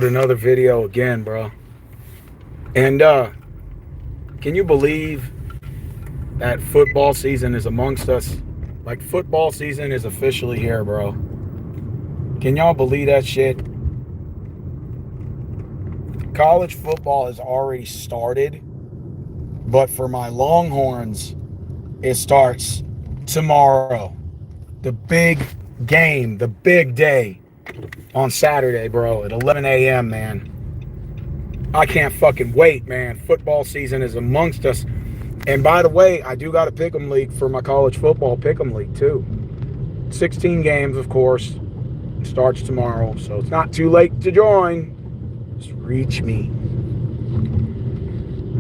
Another video again, bro. And can you believe that football season is amongst us? Like football season is officially here, bro. Can y'all believe that shit? College football has already started, but for my Longhorns, it starts tomorrow. The big game, the big day on Saturday, bro, at 11 a.m., man. I can't fucking wait, man. Football season is amongst us. And by the way, I do got a pick'em league for my college football pick'em league too. 16 games, of course. It starts tomorrow, so it's not too late to join. Just reach me.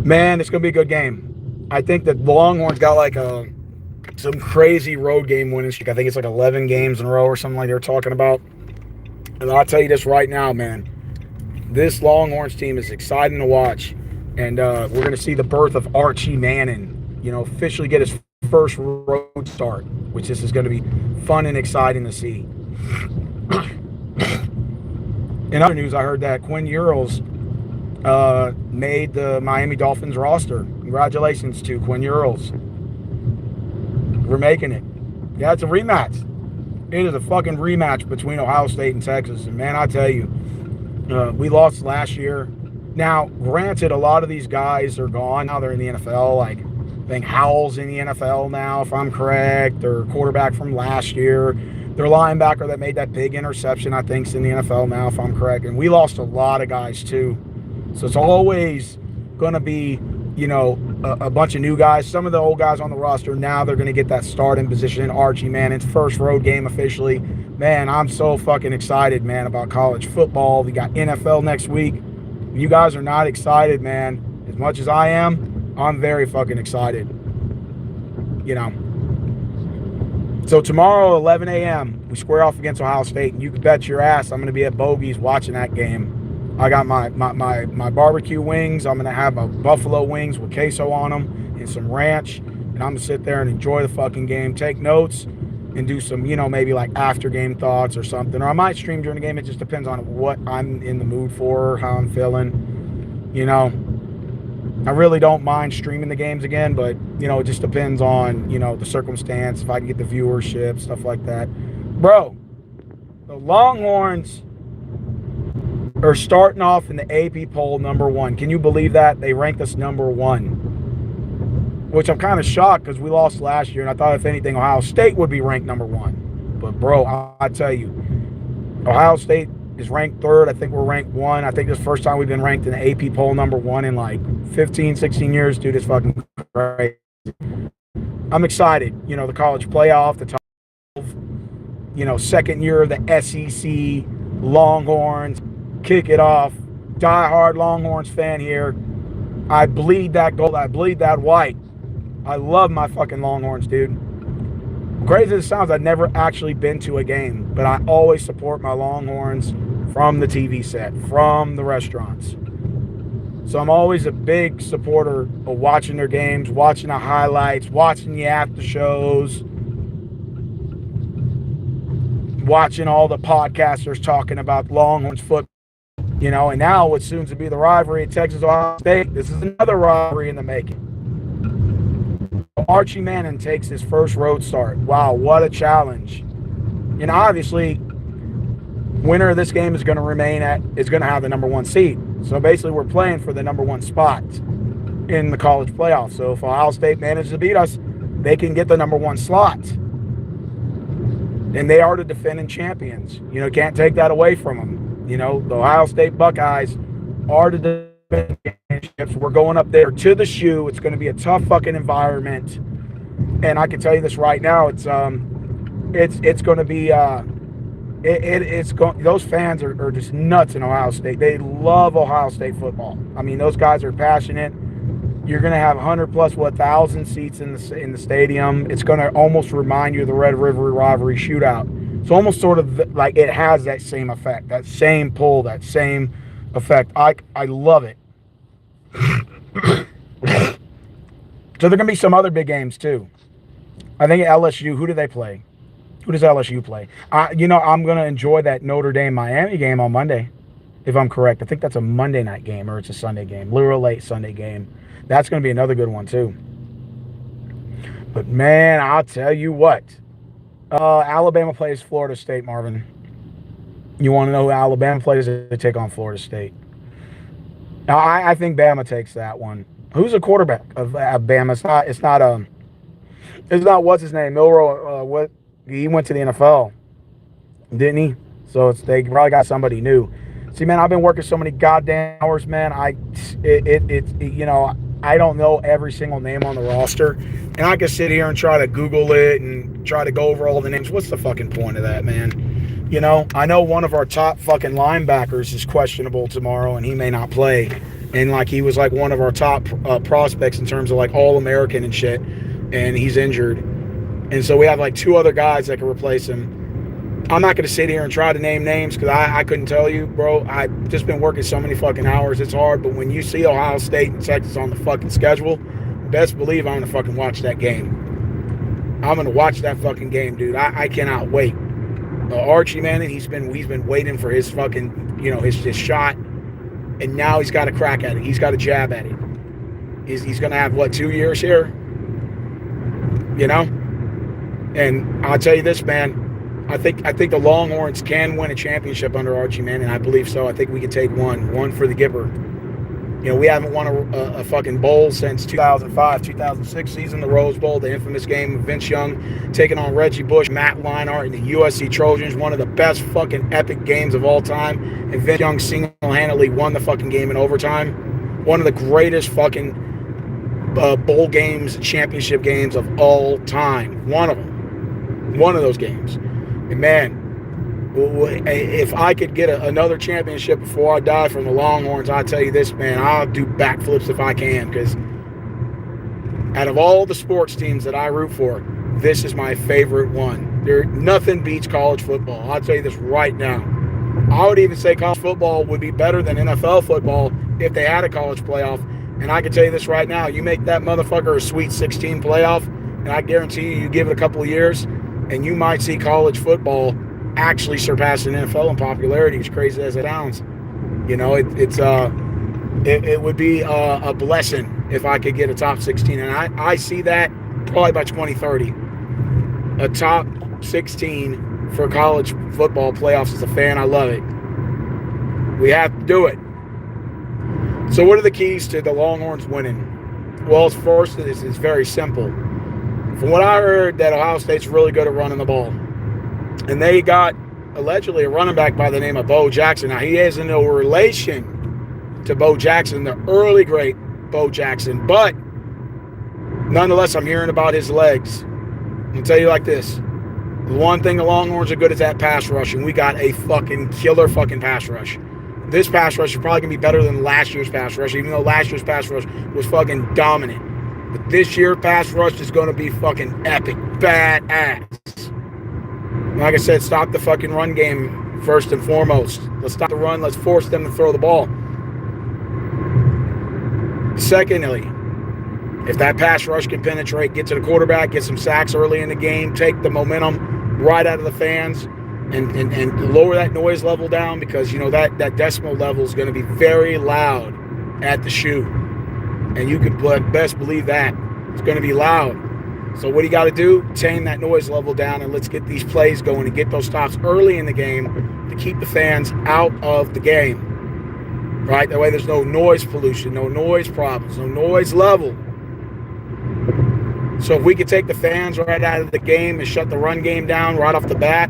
Man, it's gonna be a good game. I think that the Longhorns got like some crazy road game winning streak. I think it's like 11 games in a row or something like they're talking about. And I'll tell you this right now, man. This Longhorns team is exciting to watch. And we're going to see the birth of Archie Manning, officially get his first road start, which this is going to be fun and exciting to see. In other news, I heard that Quinn Ewers made the Miami Dolphins roster. Congratulations to Quinn Ewers. We're making it. Yeah, it's a rematch. It is a fucking rematch between Ohio State and Texas. And man, I tell you, we lost last year. Now, granted, a lot of these guys are gone. Now they're in the NFL. Like, I think Howell's in the NFL now, if I'm correct. Their quarterback from last year. Their linebacker that made that big interception, I think, is in the NFL now, if I'm correct. And we lost a lot of guys, too. So it's always going to be, a bunch of new guys. Some of the old guys on the roster, now they're going to get that starting position in Archie Manning's first road game officially. Man, I'm so fucking excited, man, about college football. We got NFL next week. If you guys are not excited, man, as much as I am, I'm very fucking excited. So tomorrow, 11 a.m., we square off against Ohio State, and you can bet your ass I'm going to be at Bogey's watching that game. I got my barbecue wings. I'm going to have my buffalo wings with queso on them and some ranch, and I'm going to sit there and enjoy the fucking game, take notes, and do some, maybe like after game thoughts or something. Or I might stream during the game. It just depends on what I'm in the mood for, how I'm feeling. I really don't mind streaming the games again, but, it just depends on, the circumstance, if I can get the viewership, stuff like that. Bro, the Longhorns are starting off in the AP poll #1. Can you believe that? They ranked us #1. Which I'm kind of shocked because we lost last year, and I thought, if anything, Ohio State would be ranked #1. But, bro, I tell you, Ohio State is ranked 3rd. I think we're ranked 1. I think this is the first time we've been ranked in the AP poll #1 in like 15, 16 years. Dude, it's fucking crazy. I'm excited. The college playoff, the top 12, second year of the SEC, Longhorns, kick it off. Die-hard Longhorns fan here. I bleed that gold. I bleed that white. I love my fucking Longhorns, dude. Crazy as it sounds, I've never actually been to a game, but I always support my Longhorns from the TV set, from the restaurants. So I'm always a big supporter of watching their games, watching the highlights, watching the after shows, watching all the podcasters talking about Longhorns football. And now what's soon to be the rivalry at Texas-Ohio State, this is another rivalry in the making. Archie Manning takes his first road start. Wow, what a challenge. And obviously, winner of this game is going to have the #1 seed. So basically, we're playing for the #1 spot in the college playoff. So if Ohio State manages to beat us, they can get the #1 slot. And they are the defending champions. Can't take that away from them. The Ohio State Buckeyes are the defending championships. We're going up there to the shoe. It's going to be a tough fucking environment. And I can tell you this right now, it's going to be those fans are just nuts in Ohio State. They love Ohio State football. I mean, those guys are passionate. You're going to have 1,000 seats in the stadium. It's going to almost remind you of the Red River rivalry shootout. It's almost sort of like it has that same effect, that same pull, that same effect. I love it. So there are going to be some other big games too. I think LSU, who do they play? Who does LSU play? I'm going to enjoy that Notre Dame-Miami game on Monday. if I'm correct. I think that's a Monday night game or it's a Sunday game, literal late Sunday game. That's going to be another good one too. But man, I'll tell you what. Alabama plays Florida State, Marvin. You want to know who Alabama plays? They take on Florida State. Now, I think Bama takes that one. Who's the quarterback of Bama? It's not what's his name, Milroe. What he went to the NFL, didn't he? So they probably got somebody new. See, man, I've been working so many goddamn hours, man. I don't know every single name on the roster, and I can sit here and try to Google it and try to go over all the names. What's the fucking point of that, man? You know, I know one of our top fucking linebackers is questionable tomorrow, and he may not play. And like he was like one of our top prospects in terms of like All-American and shit, and he's injured. And so we have like 2 other guys that can replace him. I'm not going to sit here and try to name names because I couldn't tell you, bro. I've just been working so many fucking hours. It's hard. But when you see Ohio State and Texas on the fucking schedule, best believe I'm going to fucking watch that game. I'm going to watch that fucking game, dude. I cannot wait. Archie Manning, he's been waiting for his fucking, his shot. And now he's got a crack at it. He's got a jab at it. He's going to have, 2 years here? And I'll tell you this, man. I think the Longhorns can win a championship under Archie Manning. I believe so. I think we could take one for the Gipper. We haven't won a fucking bowl since 2005, 2006 season, the Rose Bowl, the infamous game of Vince Young taking on Reggie Bush, Matt Leinart, and the USC Trojans, one of the best fucking epic games of all time. And Vince Young single-handedly won the fucking game in overtime. One of the greatest fucking bowl games, championship games of all time. One of them. One of those games. And man, if I could get another championship before I die from the Longhorns, I'll tell you this, man, I'll do backflips if I can, because out of all the sports teams that I root for, this is my favorite one. Nothing beats college football. I'll tell you this right now. I would even say college football would be better than NFL football if they had a college playoff. And I can tell you this right now, you make that motherfucker a Sweet 16 playoff, and I guarantee you give it a couple of years, and you might see college football actually surpassing NFL in popularity, as crazy as it sounds. It would be a blessing if I could get a top 16. And I see that probably by 2030. A top 16 for college football playoffs. As a fan, I love it. We have to do it. So what are the keys to the Longhorns winning? Well, first, it's very simple. From what I heard, that Ohio State's really good at running the ball. And they got, allegedly, a running back by the name of Bo Jackson. Now, he is in no relation to Bo Jackson, the early great Bo Jackson. But, nonetheless, I'm hearing about his legs. I'll tell you like this. The one thing the Longhorns are good at is that pass rush, and we got a fucking killer fucking pass rush. This pass rush is probably going to be better than last year's pass rush, even though last year's pass rush was fucking dominant. But this year, pass rush is going to be fucking epic. Badass. Like I said, stop the fucking run game first and foremost. Let's stop the run. Let's force them to throw the ball. Secondly, if that pass rush can penetrate, get to the quarterback, get some sacks early in the game, take the momentum right out of the fans, and lower that noise level down, because, that decimal level is going to be very loud at the shoe. And you can best believe that. It's going to be loud. So what do you got to do? Tame that noise level down, and let's get these plays going and get those stops early in the game to keep the fans out of the game. Right? That way there's no noise pollution, no noise problems, no noise level. So if we could take the fans right out of the game and shut the run game down right off the bat,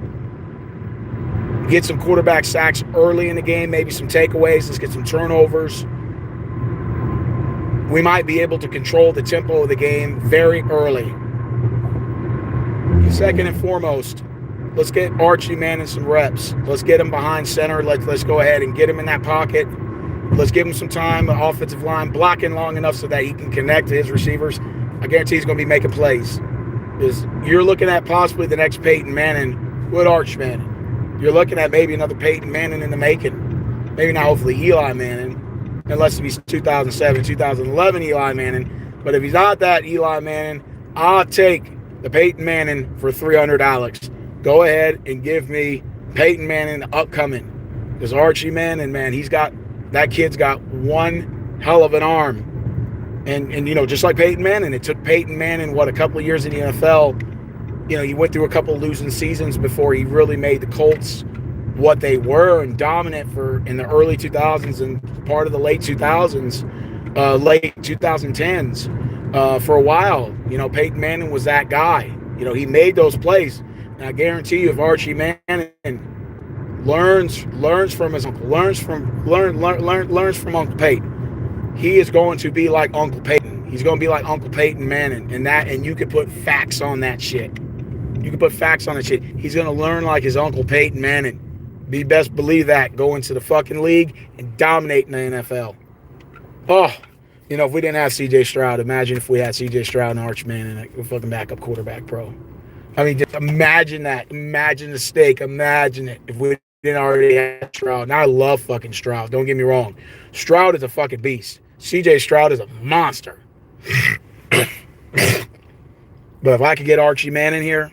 get some quarterback sacks early in the game, maybe some takeaways, let's get some turnovers, we might be able to control the tempo of the game very early. Second and foremost, let's get Archie Manning some reps. Let's get him behind center. Let's go ahead and get him in that pocket. Let's give him some time, the offensive line, blocking long enough so that he can connect to his receivers. I guarantee he's going to be making plays. Because you're looking at possibly the next Peyton Manning with Arch Manning. You're looking at maybe another Peyton Manning in the making. Maybe not, hopefully, Eli Manning. Unless he's 2007, 2011 Eli Manning. But if he's not that Eli Manning, I'll take the Peyton Manning for $300. Go ahead and give me Peyton Manning upcoming. This Archie Manning, man, that kid's got one hell of an arm. And just like Peyton Manning, it took Peyton Manning, a couple of years in the NFL. He went through a couple of losing seasons before he really made the Colts what they were and dominant in the early 2000s and part of the late 2000s, late 2010s. For a while, Peyton Manning was that guy. He made those plays. And I guarantee you, if Archie Manning learns from his uncle, learns from Uncle Peyton, he is going to be like Uncle Peyton. He's going to be like Uncle Peyton Manning, and you could put facts on that shit. You can put facts on that shit. He's going to learn like his Uncle Peyton Manning. Be best believe that. Go into the fucking league and dominate in the NFL. Oh, if we didn't have C.J. Stroud, imagine if we had C.J. Stroud and Arch Manning, a fucking backup quarterback, bro. I mean, just imagine that. Imagine the stake. Imagine it if we didn't already have Stroud. And I love fucking Stroud. Don't get me wrong. Stroud is a fucking beast. C.J. Stroud is a monster. But if I could get Archie Manning here,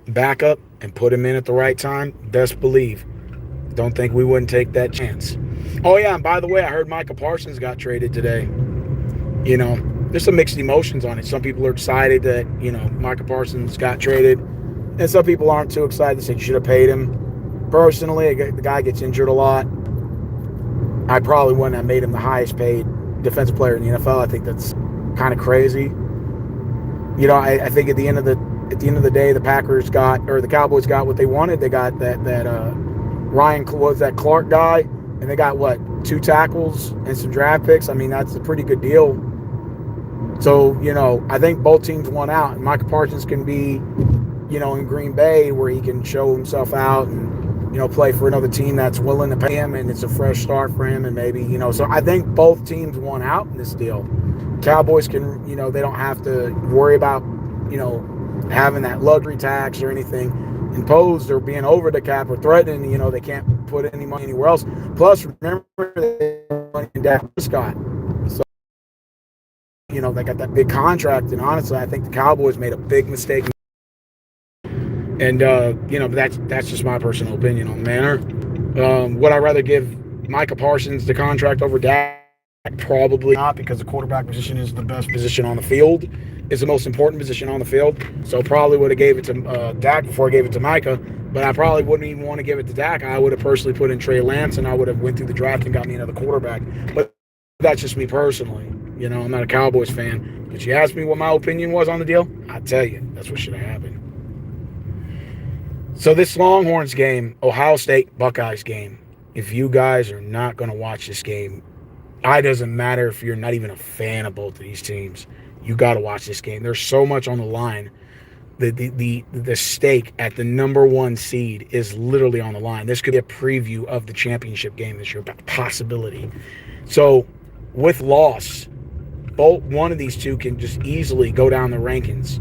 back up, and put him in at the right time, best believe. Don't think we wouldn't take that chance. Oh, yeah, and by the way, I heard Micah Parsons got traded today. There's some mixed emotions on it. Some people are excited that, Micah Parsons got traded. And some people aren't too excited. They say you should have paid him. Personally, the guy gets injured a lot. I probably wouldn't have made him the highest paid defensive player in the NFL. I think that's kind of crazy. I think at the end of the day, the Cowboys got what they wanted. They got that Ryan was that Clark guy, and they got 2 tackles and some draft picks. I mean, that's a pretty good deal. So, I think both teams won out. And Micah Parsons can be, in Green Bay where he can show himself out and, play for another team that's willing to pay him, and it's a fresh start for him. And maybe, so I think both teams won out in this deal. Cowboys can, they don't have to worry about, having that luxury tax or anything imposed or being over the cap or threatening. They can't put any money anywhere else. Plus, remember, they money in Dak Prescott. So, they got that big contract. And honestly, I think the Cowboys made a big mistake. And, but that's just my personal opinion on the matter. Would I rather give Micah Parsons the contract over Dak? Probably not, because the quarterback position is the best position on the field. It's the most important position on the field. So probably would have gave it to Dak before I gave it to Micah. But I probably wouldn't even want to give it to Dak. I would have personally put in Trey Lance, and I would have went through the draft and got me another quarterback. But that's just me personally. I'm not a Cowboys fan. But you asked me what my opinion was on the deal, I tell you, that's what should have happened. So this Longhorns game, Ohio State Buckeyes game, if you guys are not going to watch this game, it doesn't matter if you're not even a fan of both of these teams. You got to watch this game. There's so much on the line. The stake at the number 1 seed is literally on the line. This could be a preview of the championship game this year, possibility. So with loss, both one of these two can just easily go down the rankings.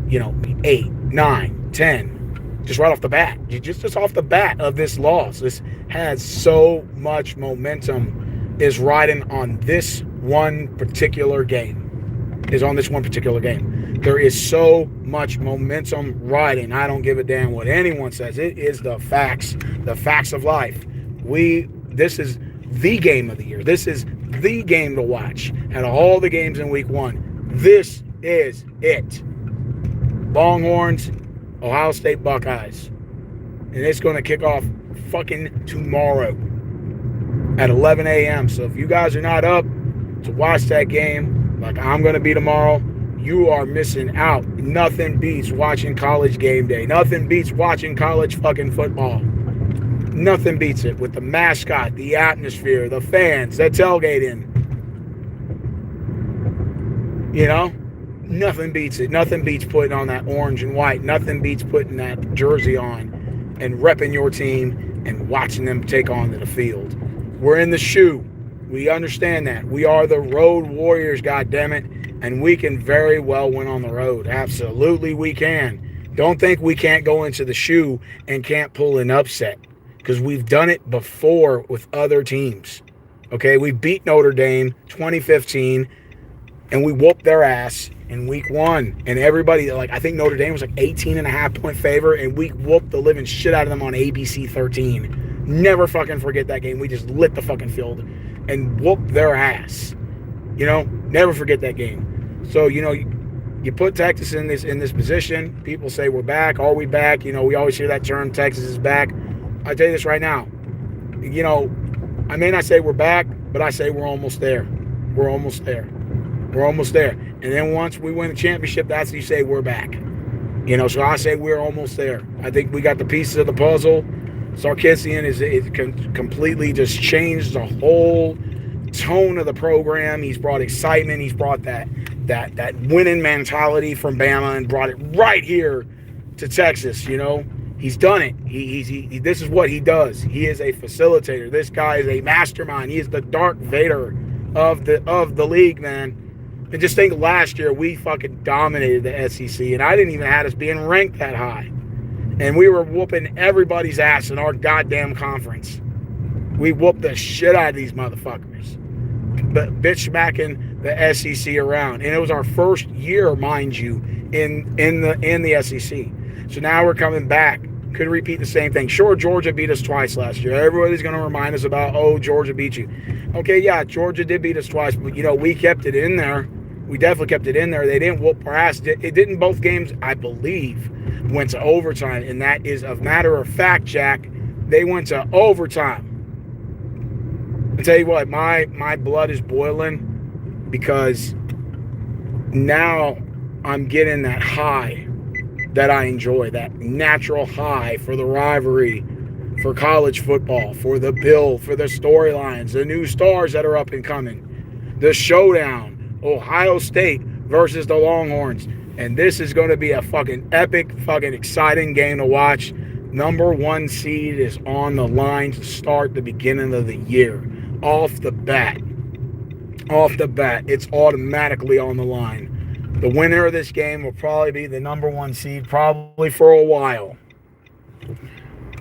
8, 9, 10. Just right off the bat. Just off the bat of this loss. This has so much momentum. Is riding on this one particular game. There is so much momentum riding. I don't give a damn what anyone says. It is the facts of life. This is the game of the year. This is the game to watch. Out of all the games in week 1, this is it. Longhorns, Ohio State Buckeyes. And it's going to kick off fucking tomorrow at 11 a.m. So if you guys are not up to watch that game like I'm going to be tomorrow, you are missing out. Nothing beats watching college game day. Nothing beats watching college fucking football. Nothing beats it with the mascot, the atmosphere, the fans, the tailgating. Nothing beats it. Nothing beats putting on that orange and white. Nothing beats putting that jersey on and repping your team and watching them take on to the field. We're in the shoe. We understand that. We are the road warriors, goddammit, and we can very well win on the road. Absolutely we can. Don't think we can't go into the shoe and can't pull an upset, because we've done it before with other teams. Okay, we beat Notre Dame 2015, and we whooped their ass in week 1. And everybody, I think Notre Dame was 18.5 point favorite, and we whooped the living shit out of them on ABC 13. Never fucking forget that game. We just lit the fucking field and whooped their ass. You know, never forget that game. So, you know, you put Texas in this position. People say we're back. Are we back? You know, we always hear that term, Texas is back. I tell you this right now. You know, I may not say we're back, but I say we're almost there. We're almost there. We're almost there. And then once we win the championship, that's when you say we're back. You know, so I say we're almost there. I think we got the pieces of the puzzle. Sarkisian is completely just changed the whole tone of the program. He's brought excitement. He's brought that winning mentality from Bama and brought it right here to Texas. You know, he's done it. He this is what he does. He is a facilitator. This guy is a mastermind. He is the Darth Vader of the league, man. And just think, last year we fucking dominated the SEC, and I didn't even have us being ranked that high. And we were whooping everybody's ass in our goddamn conference. We whooped the shit out of these motherfuckers. But bitch smacking the SEC around. And it was our first year, mind you, in the SEC. So now we're coming back. Could repeat the same thing. Sure, Georgia beat us twice last year. Everybody's going to remind us about, oh, Georgia beat you. Okay, yeah, Georgia did beat us twice, but, you know, we kept it in there. We definitely kept it in there. They didn't whoop our ass. It didn't. Both games, I believe, went to overtime. And that is a matter of fact, Jack. They went to overtime. I tell you what, my blood is boiling because now I'm getting that high that I enjoy, that natural high for the rivalry, for college football, for the build, for the storylines, the new stars that are up and coming, the showdown. Ohio State versus the Longhorns. And this is going to be a fucking epic, fucking exciting game to watch. Number 1 seed is on the line to start the beginning of the year. Off the bat, it's automatically on the line. The winner of this game will probably be the number 1 seed, probably for a while.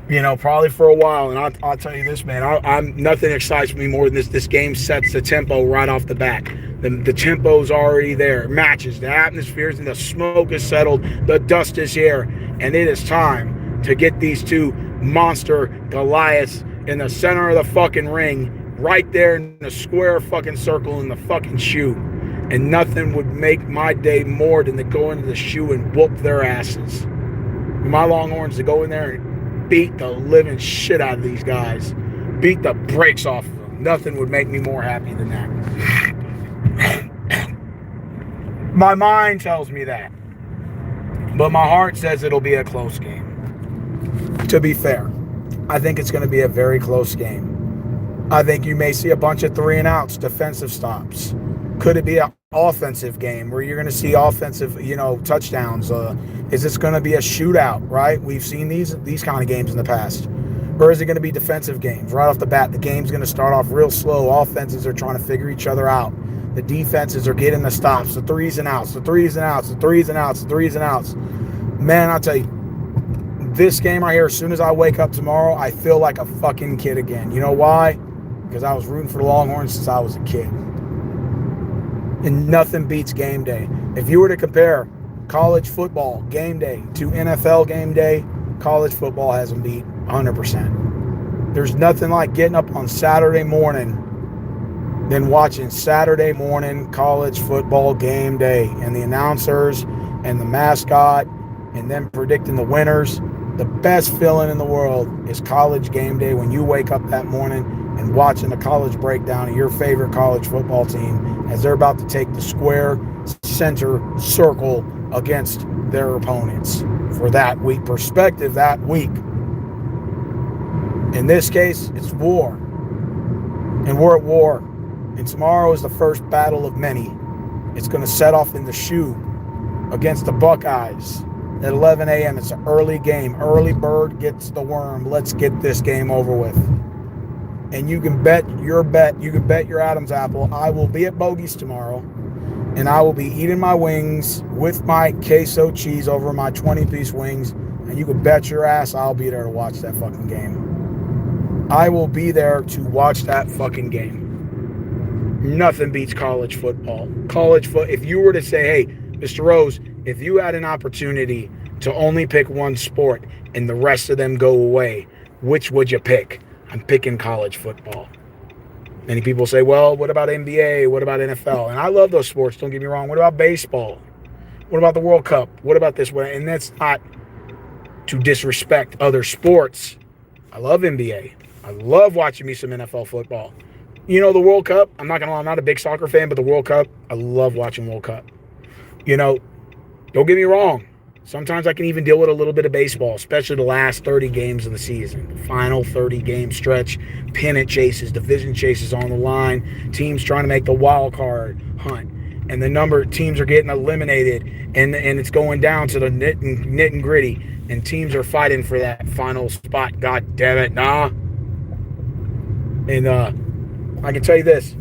You know, probably for a while. And I'll tell you this, man. I'm nothing excites me more than this game sets the tempo right off the bat. The tempo's already there. It matches. The atmosphere's and the smoke is settled. The dust is here. And it is time to get these two monster Goliaths in the center of the fucking ring, right there in the square fucking circle in the fucking shoe. And nothing would make my day more than to go into the shoe and whoop their asses. My Longhorns to go in there and beat the living shit out of these guys. Beat the brakes off of them. Nothing would make me more happy than that. My mind tells me that. But my heart says it'll be a close game. To be fair, I think it's going to be a very close game. I think you may see a bunch of 3-and-outs, defensive stops. Could it be an offensive game where you're going to see offensive, touchdowns? Is this going to be a shootout, right? We've seen these kind of games in the past. Or is it going to be defensive games? Right off the bat, the game's going to start off real slow. Offenses are trying to figure each other out. The defenses are getting the stops, the 3s-and-outs, the 3s-and-outs, the 3s-and-outs, the 3s-and-outs. Man, I'll tell you, this game right here, as soon as I wake up tomorrow, I feel like a fucking kid again. You know why? Because I was rooting for the Longhorns since I was a kid. And nothing beats game day. If you were to compare college football game day to NFL game day, college football has them beat 100%. There's nothing like getting up on Saturday morning than watching Saturday morning college football game day and the announcers and the mascot and then predicting the winners. The best feeling in the world is college game day when you wake up that morning and watching the college breakdown of your favorite college football team as they're about to take the square center circle against their opponents for that week. Perspective that week. In this case, it's war. And we're at war. And tomorrow is the first battle of many. It's going to set off in the shoe against the Buckeyes at 11 a.m. It's an early game. Early bird gets the worm. Let's get this game over with. And you can bet your Adam's apple. I will be at Bogey's tomorrow, and I will be eating my wings with my queso cheese over my 20-piece wings, and you can bet your ass I'll be there to watch that fucking game. I will be there to watch that fucking game. Nothing beats college football. If you were to say, hey, Mr. Rose, if you had an opportunity to only pick one sport and the rest of them go away, which would you pick? I'm picking college football. Many people say, well, what about NBA? What about NFL? And I love those sports, don't get me wrong. What about baseball? What about the World Cup? What about this? And that's not to disrespect other sports. I love NBA. I love watching me some NFL football. You know, the World Cup, I'm not going to lie, I'm not a big soccer fan, but the World Cup, I love watching World Cup. You know, don't get me wrong. Sometimes I can even deal with a little bit of baseball, especially the last 30 games of the season. The final 30-game stretch, pennant chases, division chases on the line, teams trying to make the wild card hunt. And the number of teams are getting eliminated, and it's going down to the nit and gritty. And teams are fighting for that final spot. God damn it, nah. And I can tell you this.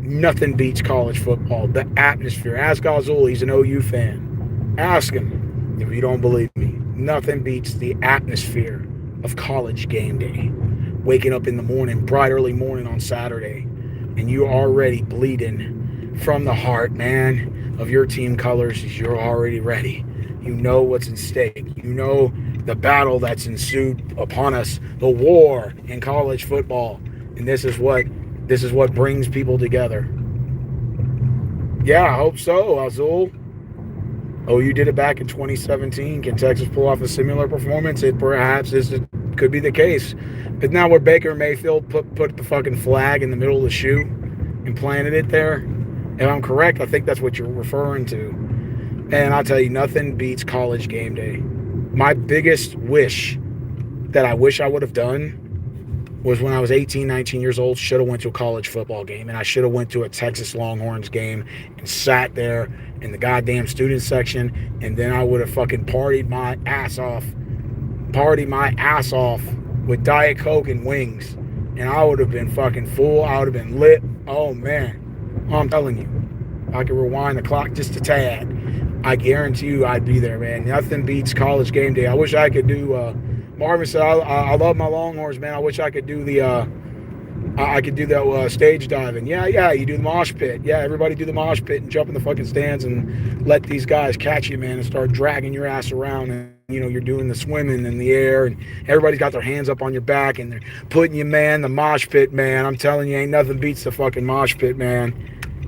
Nothing beats college football. The atmosphere. Ask Azul, he's an OU fan. Ask him if you don't believe me. Nothing beats the atmosphere of college game day. Waking up in the morning, bright early morning on Saturday, and you're already bleeding from the heart, man, of your team colors. You're already ready. You know what's in stake. You know the battle that's ensued upon us, the war in college football. And this is what brings people together. Yeah, I hope so, Azul. Oh, you did it back in 2017. Can Texas pull off a similar performance? It perhaps could be the case. But now where Baker Mayfield put the fucking flag in the middle of the shoe and planted it there, if I'm correct, I think that's what you're referring to. And I'll tell you, nothing beats college game day. My biggest wish that I wish I would have done was when I was 18, 19 years old, should have went to a college football game. And I should have went to a Texas Longhorns game and sat there in the goddamn student section. And then I would have fucking partied my ass off with Diet Coke and wings. And I would have been fucking full. I would have been lit. Oh, man. I'm telling you. I could rewind the clock just a tad. I guarantee you I'd be there, man. Nothing beats college game day. I wish I could do... Marvin said, I love my Longhorns, man. I wish I could do the stage diving. Yeah, you do the mosh pit. Yeah, everybody do the mosh pit and jump in the fucking stands and let these guys catch you, man, and start dragging your ass around. And, you know, you're doing the swimming in the air and everybody's got their hands up on your back and they're putting you, man, the mosh pit, man. I'm telling you, ain't nothing beats the fucking mosh pit, man.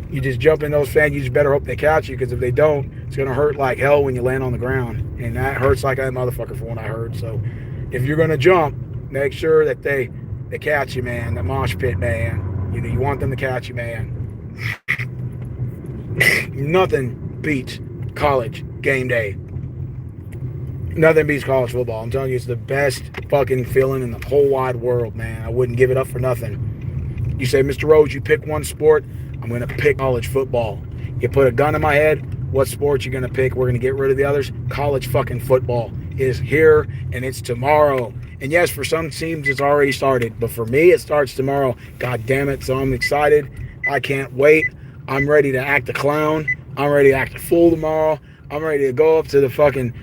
You just jump in those fans. You just better hope they catch you, because if they don't, it's going to hurt like hell when you land on the ground. And that hurts like a motherfucker from what I heard. So if you're going to jump, make sure that they catch you, man. The mosh pit, man. You know, you want them to catch you, man. Nothing beats college game day. Nothing beats college football. I'm telling you, it's the best fucking feeling in the whole wide world, man. I wouldn't give it up for nothing. You say, Mr. Rhodes, you pick one sport, I'm going to pick college football. You put a gun in my head, what sport you going to pick? We're going to get rid of the others. College fucking football is here, and it's tomorrow. And yes, for some teams, it's already started. But for me, it starts tomorrow. God damn it. So I'm excited. I can't wait. I'm ready to act a clown. I'm ready to act a fool tomorrow. I'm ready to go up to the fucking,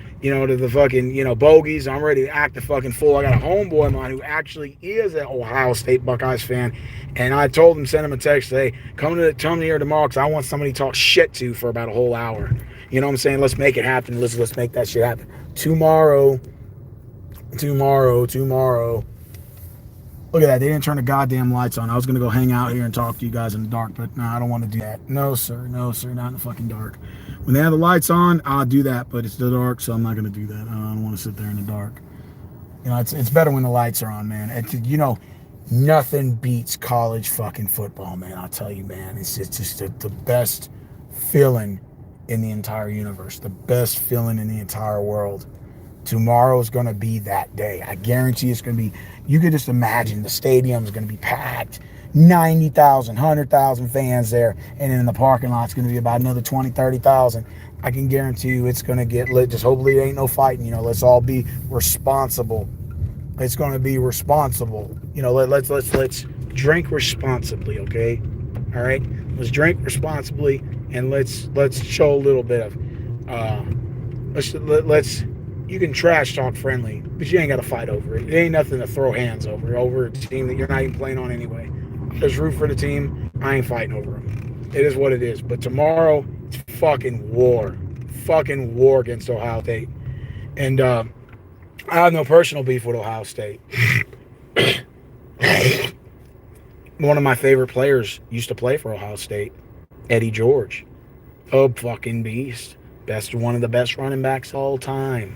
bogeys. I'm ready to act a fucking fool. I got a homeboy of mine who actually is an Ohio State Buckeyes fan. And I told him, send him a text, hey, come here tomorrow, because I want somebody to talk shit to for about a whole hour. You know what I'm saying? Let's make it happen. Let's make that shit happen. Tomorrow. Look at that. They didn't turn the goddamn lights on. I was going to go hang out here and talk to you guys in the dark, but no, I don't want to do that. No, sir. Not in the fucking dark. When they have the lights on, I'll do that, but it's the dark, so I'm not going to do that. I don't want to sit there in the dark. You know, it's better when the lights are on, man. Nothing beats college fucking football, man. I'll tell you, man. It's just the best feeling in the entire universe, the best feeling in the entire world. Tomorrow's going to be that day. I guarantee it's going to be, you could just imagine the stadium's going to be packed, 90,000, 100,000 fans there, and in the parking lot's going to be about another 20, 30,000. I can guarantee you it's going to get lit. Just hopefully it ain't no fighting. You know, let's all be responsible. It's going to be responsible. You know, let's drink responsibly, okay? All right? Let's drink responsibly, and let's show a little bit of let's you can trash talk friendly, but you ain't got to fight over it. It ain't nothing to throw hands over a team that you're not even playing on anyway. Just root for the team. I ain't fighting over them. It is what it is. But tomorrow, it's fucking war against Ohio State. And I have no personal beef with Ohio State. One of my favorite players used to play for Ohio State, Eddie George. A fucking beast. One of the best running backs all time.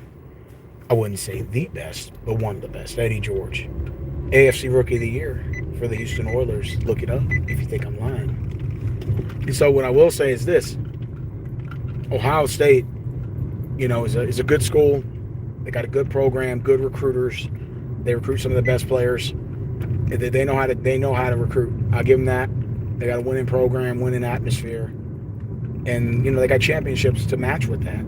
I wouldn't say the best, but one of the best. Eddie George. AFC Rookie of the Year for the Houston Oilers. Look it up if you think I'm lying. And so what I will say is this. Ohio State, is a good school. They got a good program, good recruiters. They recruit some of the best players. They know how to recruit. I'll give them that. They got a winning program, winning atmosphere. And, they got championships to match with that,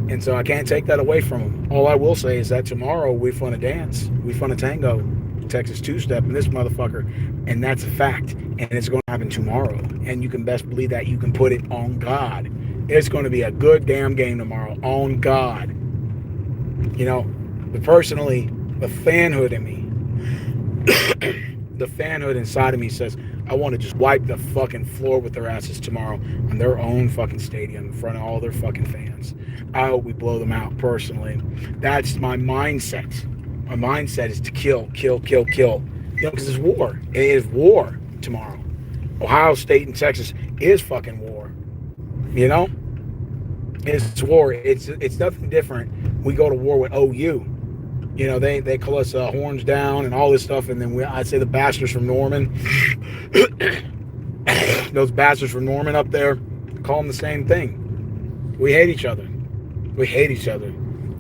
And so I can't take that away from them. All I will say is that tomorrow we fun a dance. We fun a tango. Texas two-step in this motherfucker. And that's a fact. And it's going to happen tomorrow. And you can best believe that. You can put it on God. It's going to be a good damn game tomorrow. On God. Personally, the fanhood in me, the fanhood inside of me says, I want to just wipe the fucking floor with their asses tomorrow on their own fucking stadium in front of all their fucking fans. I hope we blow them out personally. That's my mindset. My mindset is to kill. Because it's war. It is war tomorrow. Ohio State and Texas is fucking war. It's war. It's nothing different. We go to war with OU. They call us horns down and all this stuff, and then I'd say the bastards from Norman, those bastards from Norman up there, call them the same thing. We hate each other.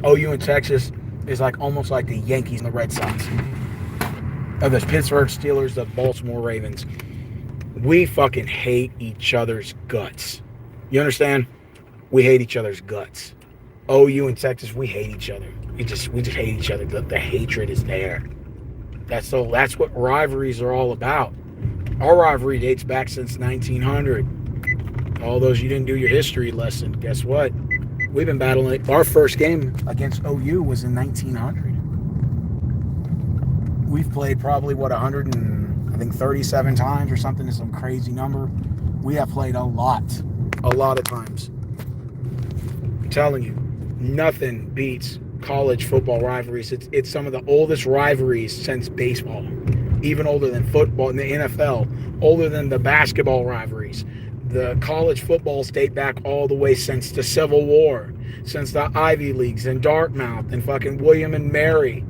OU in Texas is almost like the Yankees and the Red Sox. The Pittsburgh Steelers, the Baltimore Ravens. We fucking hate each other's guts. You understand? We hate each other's guts. OU and Texas, we hate each other. We just hate each other. The hatred is there. That's what rivalries are all about. Our rivalry dates back since 1900. All those you didn't do your history lesson. Guess what? We've been battling. Our first game against OU was in 1900. We've played probably 137 times or something. It's some crazy number. We have played a lot of times. I'm telling you, nothing beats college football rivalries. It's some of the oldest rivalries since baseball, even older than football in the NFL, older than the basketball rivalries. The college footballs date back all the way since the Civil War, since the Ivy Leagues and Dartmouth and fucking William and Mary.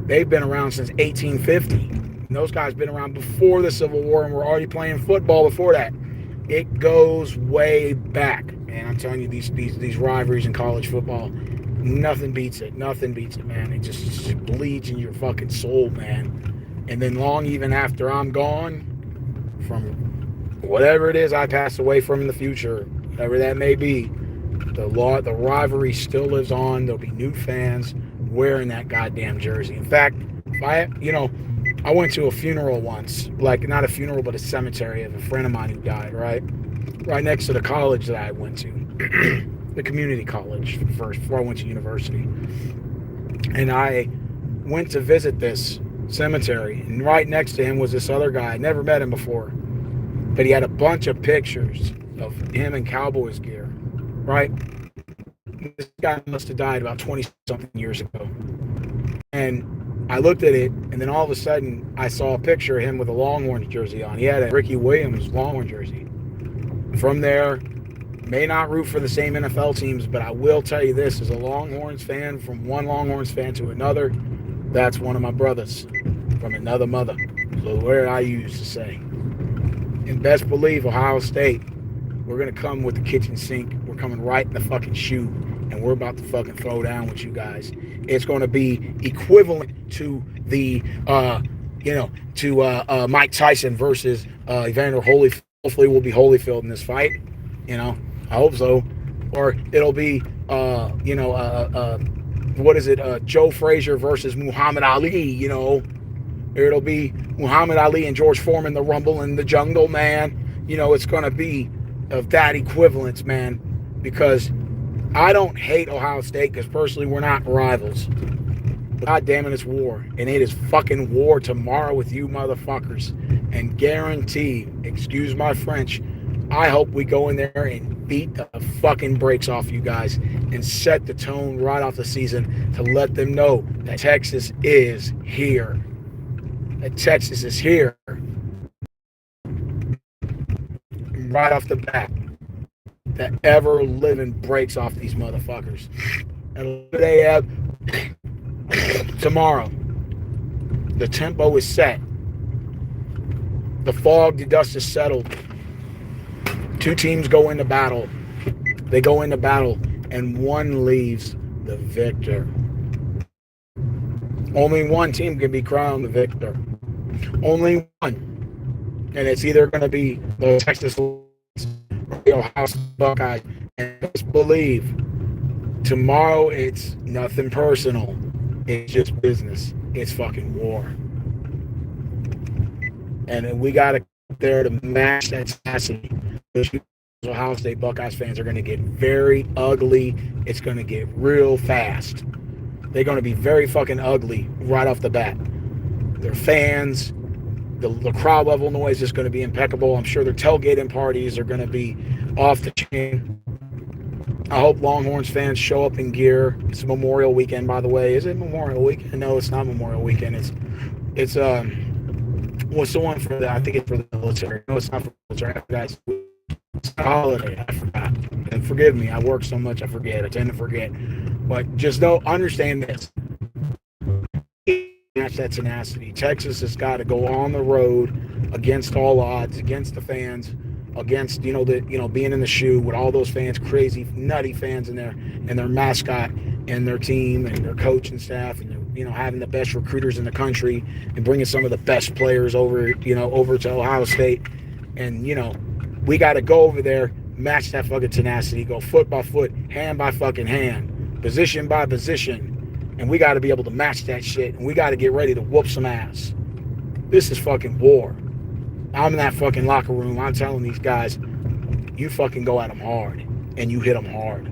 They've been around since 1850. And those guys been around before the Civil War and were already playing football before that. It goes way back. And I'm telling you, these rivalries in college football, nothing beats it. Nothing beats it, man. It just bleeds in your fucking soul, man. And then long even after I'm gone, from whatever it is I pass away from in the future, whatever that may be, the rivalry still lives on. There'll be new fans wearing that goddamn jersey. In fact, I went to a funeral once, not a funeral, but a cemetery of a friend of mine who died, right next to the college that I went to. The community college first, before I went to university. And I went to visit this cemetery, and right next to him was this other guy. I never met him before, but he had a bunch of pictures of him in Cowboys gear, right? This guy must have died about 20-something years ago. And I looked at it, and then all of a sudden, I saw a picture of him with a Longhorns jersey on. He had a Ricky Williams Longhorn jersey. From there, may not root for the same NFL teams, but I will tell you this, as a Longhorns fan, from one Longhorns fan to another, that's one of my brothers from another mother. So where I used to say. And best believe Ohio State, we're going to come with the kitchen sink. We're coming right in the fucking shoe, and we're about to fucking throw down with you guys. It's going to be equivalent to the, Mike Tyson versus Evander Holyfield. Hopefully we'll be Holyfield in this fight. I hope so. Or it'll be, Joe Frazier versus Muhammad Ali, Or it'll be Muhammad Ali and George Foreman, the Rumble in the Jungle, man. It's going to be of that equivalence, man. Because I don't hate Ohio State, because personally we're not rivals. But God damn it, it's war. And it is fucking war tomorrow with you motherfuckers. And guarantee, excuse my French, I hope we go in there and beat the fucking brakes off you guys and set the tone right off the season to let them know that Texas is here. that Texas is here right off the bat. That ever living breaks off these motherfuckers. And they have tomorrow. The tempo is set. The fog, the dust is settled. Two teams go into battle. They go into battle, and one leaves the victor. Only one team can be crowned the victor. Only one. And it's either going to be the Texas or the Ohio Buckeyes. And just believe, tomorrow it's nothing personal. It's just business. It's fucking war. And we got to get there to match that tenacity. Ohio State Buckeyes fans are going to get very ugly. It's going to get real fast. They're going to be very fucking ugly right off the bat. Their fans, the crowd level noise is going to be impeccable. I'm sure their tailgating parties are going to be off the chain. I hope Longhorns fans show up in gear. It's Memorial Weekend, by the way. Is it Memorial Weekend? No, it's not Memorial Weekend. It's what's the one for that? I think it's for the military. No, it's not for the military. Guys, it's a holiday. I forgot. And forgive me. I work so much. I forget. I tend to forget. But just understand this. Match that tenacity. Texas has got to go on the road against all odds, against the fans, against being in the shoe with all those fans, crazy, nutty fans in there, and their mascot and their team and their coach and staff, and having the best recruiters in the country and bringing some of the best players over to Ohio State, and we got to go over there, match that fucking tenacity, go foot by foot, hand by fucking hand, position by position. And we got to be able to match that shit. And we got to get ready to whoop some ass. This is fucking war. I'm in that fucking locker room. I'm telling these guys, you fucking go at them hard. And you hit them hard.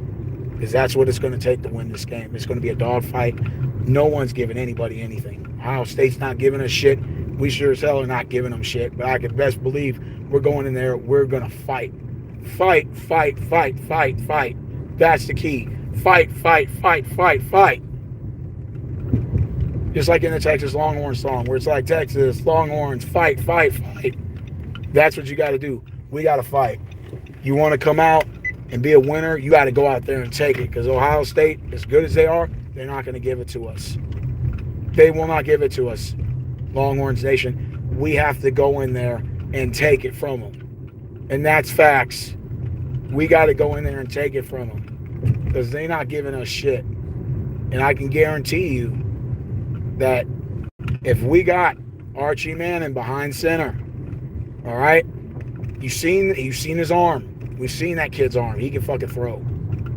Because that's what it's going to take to win this game. It's going to be a dogfight. No one's giving anybody anything. Ohio State's not giving us shit. We sure as hell are not giving them shit. But I can best believe we're going in there. We're going to fight. Fight, fight, fight, fight, fight. That's the key. Fight, fight, fight, fight, fight. Just like in the Texas Longhorns song, where it's like, Texas Longhorns, fight, fight, fight. That's what you got to do. We got to fight. You want to come out and be a winner, you got to go out there and take it. Because Ohio State, as good as they are, they're not going to give it to us. They will not give it to us. Longhorns Nation, we have to go in there and take it from them. And that's facts. We got to go in there and take it from them. Because they're not giving us shit. And I can guarantee you that if we got Archie Manning behind center, all right, you've seen his arm. We've seen that kid's arm. He can fucking throw.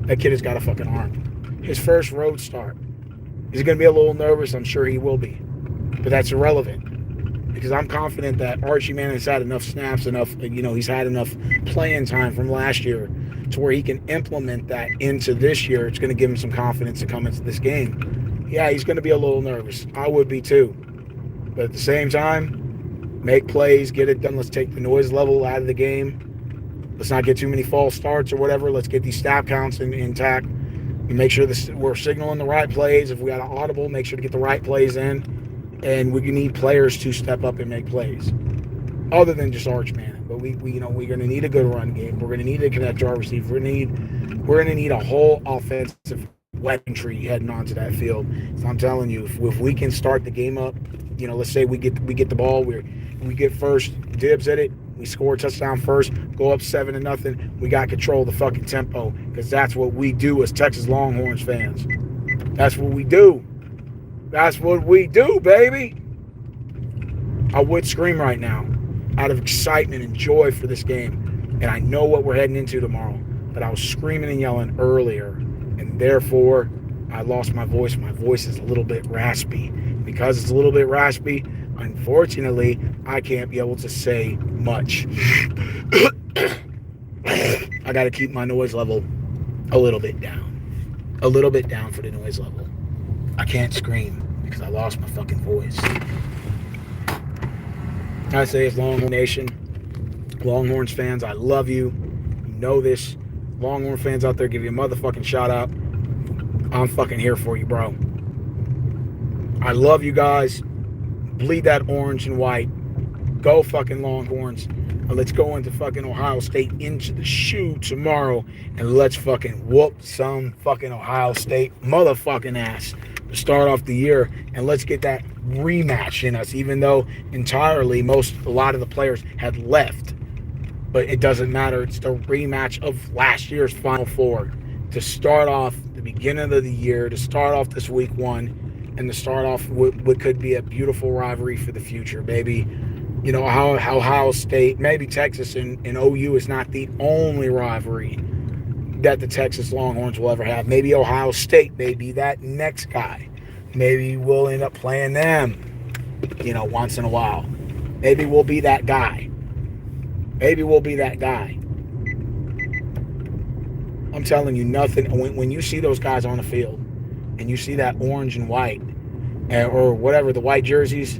That kid has got a fucking arm. His first road start. He's going to be a little nervous. I'm sure he will be. But that's irrelevant. Because I'm confident that Archie Manning's had enough snaps, he's had enough playing time from last year to where he can implement that into this year. It's going to give him some confidence to come into this game. Yeah, he's going to be a little nervous. I would be too. But at the same time, make plays, get it done. Let's take the noise level out of the game. Let's not get too many false starts or whatever. Let's get these snap counts intact. And make sure we're signaling the right plays. If we got an audible, make sure to get the right plays in. And we need players to step up and make plays. Other than just Arch Manning. But we're going to need a good run game. We're going to need to connect to our receiver. We're going to need a whole offensive weaponry heading onto that field. So I'm telling you, if we can start the game up, let's say we get the ball, we get first dibs at it, we score a touchdown first, go up 7-0, we got control of the fucking tempo, because that's what we do as Texas Longhorns fans. That's what we do. That's what we do, baby. I would scream right now out of excitement and joy for this game, and I know what we're heading into tomorrow, but I was screaming and yelling earlier. And therefore, I lost my voice. My voice is a little bit raspy. Because it's a little bit raspy, unfortunately, I can't be able to say much. I got to keep my noise level a little bit down. A little bit down for the noise level. I can't scream because I lost my fucking voice. I say it's Longhorn Nation. Longhorns fans, I love you. You know this. Longhorn fans out there, give you a motherfucking shout out. I'm fucking here for you, bro. I love you guys. Bleed that orange and white. Go fucking Longhorns. Let's go into fucking Ohio State into the shoe tomorrow, and let's fucking whoop some fucking Ohio State motherfucking ass to start off the year. And let's get that rematch in us, even though entirely a lot of the players had left. But it doesn't matter. It's the rematch of last year's Final Four to start off the beginning of the year, to start off this week one, and to start off what could be a beautiful rivalry for the future, baby. You know, how Ohio State, maybe Texas and OU is not the only rivalry that the Texas Longhorns will ever have. Maybe Ohio State may be that next guy. Maybe we'll end up playing them, once in a while. Maybe we'll be that guy. Maybe we'll be that guy. I'm telling you, nothing. When you see those guys on the field and you see that orange and white, or whatever, the white jerseys,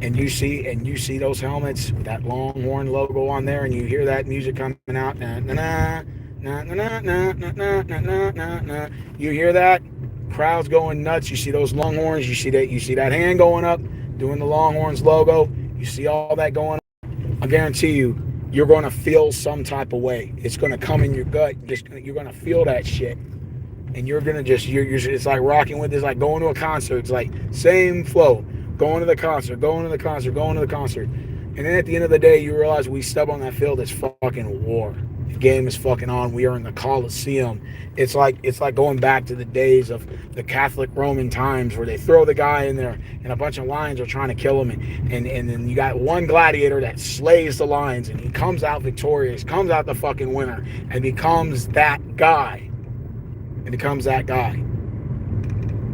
and you see those helmets with that Longhorn logo on there, and you hear that music coming out, na na na na na na na na na na na. You hear that? Crowds going nuts. You see those Longhorns. You see that hand going up, doing the Longhorns logo. You see all that going up. I guarantee you, you're going to feel some type of way. It's going to come in your gut. You're going to feel that shit. And you're going to it's like rocking with, it's like going to a concert. It's like same flow. Going to the concert. And then at the end of the day, you realize we step on that field, it's fucking war. The game is fucking on. We are in the Coliseum. It's like going back to the days of the Catholic Roman times where they throw the guy in there and a bunch of lions are trying to kill him. And then you got one gladiator that slays the lions and he comes out victorious, comes out the fucking winner, and becomes that guy.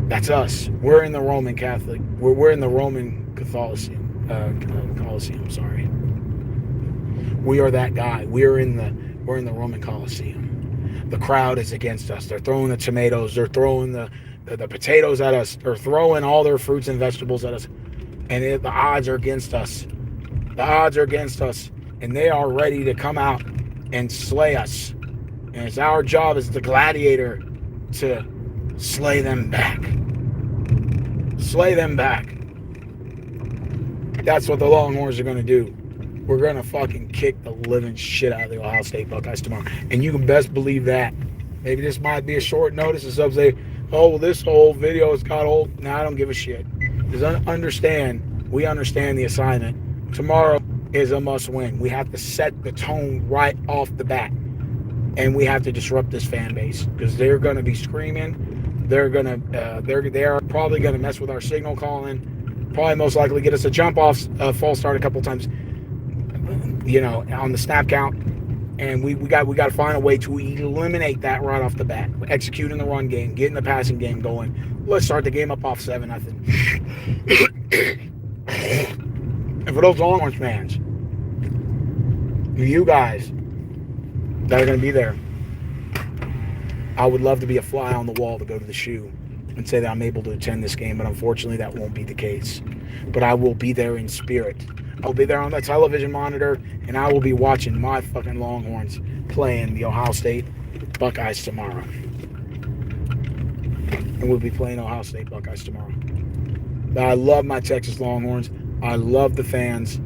That's us. We're in the Roman Catholic. We're in the Roman Catholicism. Coliseum. Sorry. We are that guy. We're in the Roman Coliseum. The crowd is against us. They're throwing the tomatoes. They're throwing the potatoes at us. They're throwing all their fruits and vegetables at us. And the odds are against us. The odds are against us. And they are ready to come out and slay us. And it's our job as the gladiator to slay them back. Slay them back. That's what the Longhorns are going to do. We're going to fucking kick the living shit out of the Ohio State Buckeyes tomorrow. And you can best believe that. Maybe this might be a short notice and some say, oh, well, this whole video has got old. No, I don't give a shit. Just we understand the assignment. Tomorrow is a must win. We have to set the tone right off the bat. And we have to disrupt this fan base because they're going to be screaming. They are probably going to mess with our signal calling. Probably most likely get us a jump off false start a couple times, on the snap count. And we got to find a way to eliminate that right off the bat. Executing the run game, getting the passing game going. Let's start the game up off 7-0. And for those Longhorns fans, you guys that are going to be there, I would love to be a fly on the wall to go to the shoe and say that I'm able to attend this game, but unfortunately that won't be the case. But I will be there in spirit. I'll be there on the television monitor, and I will be watching my fucking Longhorns playing the Ohio State Buckeyes tomorrow. And we'll be playing Ohio State Buckeyes tomorrow. But I love my Texas Longhorns. I love the fans.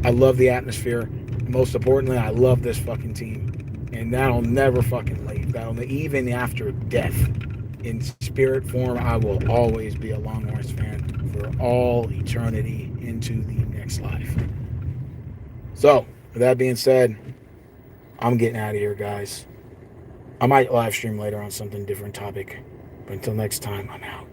I love the atmosphere. And most importantly, I love this fucking team. And that'll never fucking leave. Even after death. In spirit form, I will always be a Longhorns fan for all eternity into the next life. So, with that being said, I'm getting out of here, guys. I might live stream later on something different topic. But until next time, I'm out.